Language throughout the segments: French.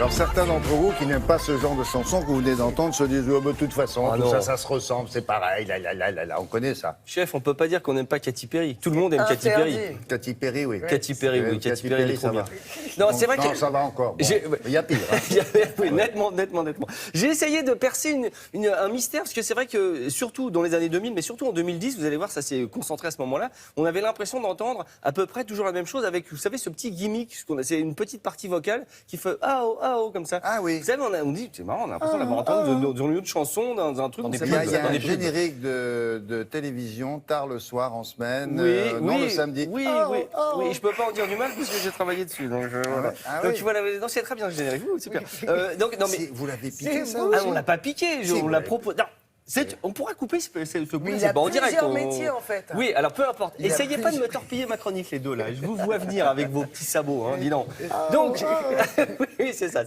Alors certains d'entre vous qui n'aiment pas ce genre de chanson que vous venez d'entendre se disent oh, bah, de toute façon, Ah tout non. ça, ça se ressemble, c'est pareil, on connaît ça. Chef, on peut pas dire qu'on n'aime pas Katy Perry. Tout le monde aime Katy Perry. Katy Perry, oui. Katy Perry, oui. Katy Perry, elle est trop bien. Non, Non, c'est vrai que... Non, ça va encore. Bon, J'ai- il y a pire. hein. Oui, nettement. J'ai essayé de percer un mystère, parce que c'est vrai que, surtout dans les années 2000, mais surtout en 2010, vous allez voir, ça s'est concentré à ce moment-là, on avait l'impression d'entendre à peu près toujours la même chose avec, vous savez, ce petit gimmick, c'est une petite partie vocale qui fait ah oh, comme ça. Ah oui. Vous savez, on dit, c'est marrant, on a l'impression d'avoir entendu dans une autre chanson, dans un truc. Il y a un générique de télévision tard le soir en semaine, non le samedi. Oui, je peux pas en dire du mal puisque j'ai travaillé dessus. Donc, voilà. Ah Donc oui. tu vois, non, c'est très bien le générique, super. Donc, non, mais, Vous l'avez piqué, ça ah, on l'a pas piqué, Si, on vous l'a l'avez proposé. Non, on pourra couper ce bout, Mais il c'est a pas en direct. plusieurs métiers, en fait. Oui, alors peu importe. Il a Essayez pas de me torpiller ma chronique, les deux, là. Je vous vois venir avec vos petits sabots, hein, dis donc. Donc, oui, c'est ça.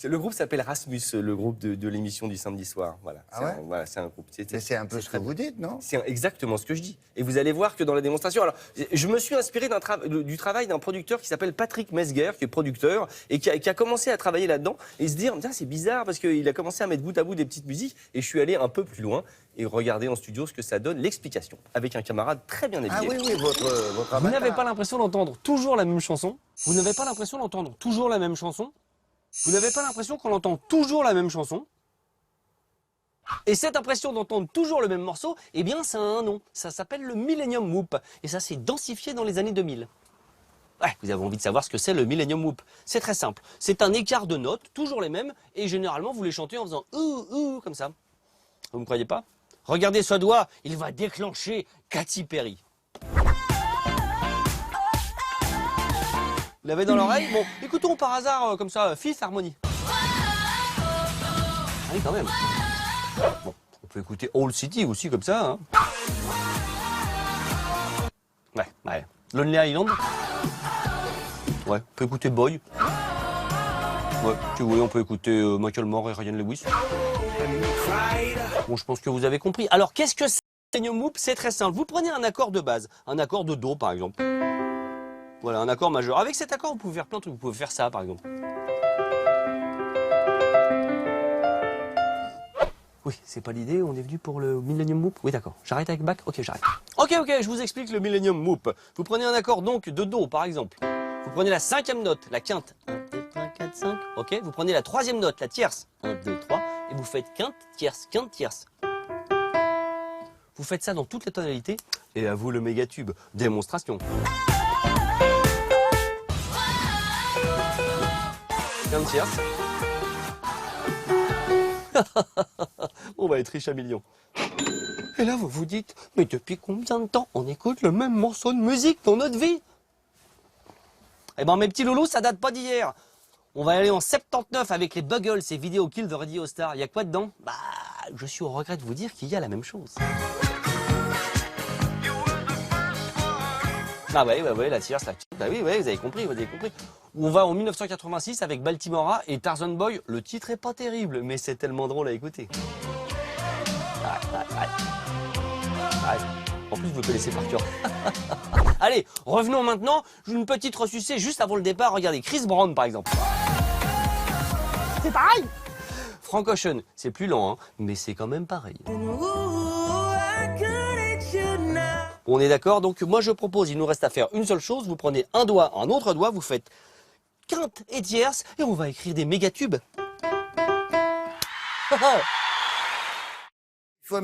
Le groupe s'appelle Rasmus, le groupe de l'émission du samedi soir. Voilà, Ah ouais voilà, c'est un groupe. Mais c'est un peu ce que vous dites, non? C'est exactement ce que je dis. Et vous allez voir que dans la démonstration... Alors, je me suis inspiré du travail d'un producteur qui s'appelle Patrick Mesguer, qui est producteur, et qui a commencé à travailler là-dedans, et se dire, tiens, c'est bizarre, parce qu'il a commencé à mettre bout à bout des petites musiques, et je suis allé un peu plus loin, et regarder en studio ce que ça donne, l'explication, avec un camarade très bien habillé. Ah oui, votre Vous avatar. n'avez pas l'impression d'entendre toujours la même chanson. Vous n'avez pas l'impression d'entendre toujours la même chanson. Vous n'avez pas l'impression qu'on entend toujours la même chanson. Et cette impression d'entendre toujours le même morceau, eh bien, ça a un nom. Ça s'appelle le Millennium Whoop. Et ça s'est densifié dans les années 2000. Ouais, vous avez envie de savoir ce que c'est le Millennium Whoop. C'est très simple. C'est un écart de notes, toujours les mêmes, et généralement, vous les chantez en faisant ouh, comme ça. Vous ne me croyez pas? Regardez ce doigt, il va déclencher Katy Perry. Vous l'avez dans l'oreille? Bon, écoutons par hasard, comme ça, Fifth Harmony. Ah oui, quand même. Bon, on peut écouter Old City aussi, comme ça. Hein. Ouais. Lonely Island. Ouais, on peut écouter Boy. Ouais, si vous voulez, on peut écouter Michael Moore et Ryan Lewis. Bon, je pense que vous avez compris. Alors, qu'est-ce que c'est le Millennium Whoop? C'est très simple. Vous prenez un accord de base, un accord de Do, par exemple. Voilà, un accord majeur. Avec cet accord, vous pouvez faire plein de trucs. Vous pouvez faire ça, par exemple. Oui, c'est pas l'idée. On est venu pour le Millennium Whoop. Oui, d'accord. J'arrête avec Bach? Ok, j'arrête. Ok, je vous explique le Millennium Whoop. Vous prenez un accord, donc, de Do, par exemple. Vous prenez la cinquième note, la quinte. 1, 2, 3, 4, 5. Ok, vous prenez la troisième note, la tierce. 1, 2, 3. Et vous faites quinte, tierce, quinte, tierce. Vous faites ça dans toutes les tonalités. Et à vous le méga tube. Démonstration. Quinte, tierce. On va être riche à millions. Et là, vous vous dites, mais depuis combien de temps on écoute le même morceau de musique dans notre vie? Eh ben, mes petits loulous, ça date pas d'hier. On va aller en 79 avec les Buggles et Video Kill de Radio Star. Il y a quoi dedans? Bah, je suis au regret de vous dire qu'il y a la même chose. Ah ouais, la tierce, bah oui, vous avez compris. On va en 1986 avec Baltimora et Tarzan Boy. Le titre est pas terrible, mais c'est tellement drôle à écouter. Ouais. En plus, vous le connaissez par cœur. Allez, revenons maintenant. Une petite ressucée juste avant le départ. Regardez, Chris Brown, par exemple. C'est pareil. Frank Ocean, c'est plus lent, hein, mais c'est quand même pareil. On est d'accord? Donc moi je propose, il nous reste à faire une seule chose. Vous prenez un doigt, un autre doigt, vous faites quinte et tierce, et on va écrire des mégatubes. Il faut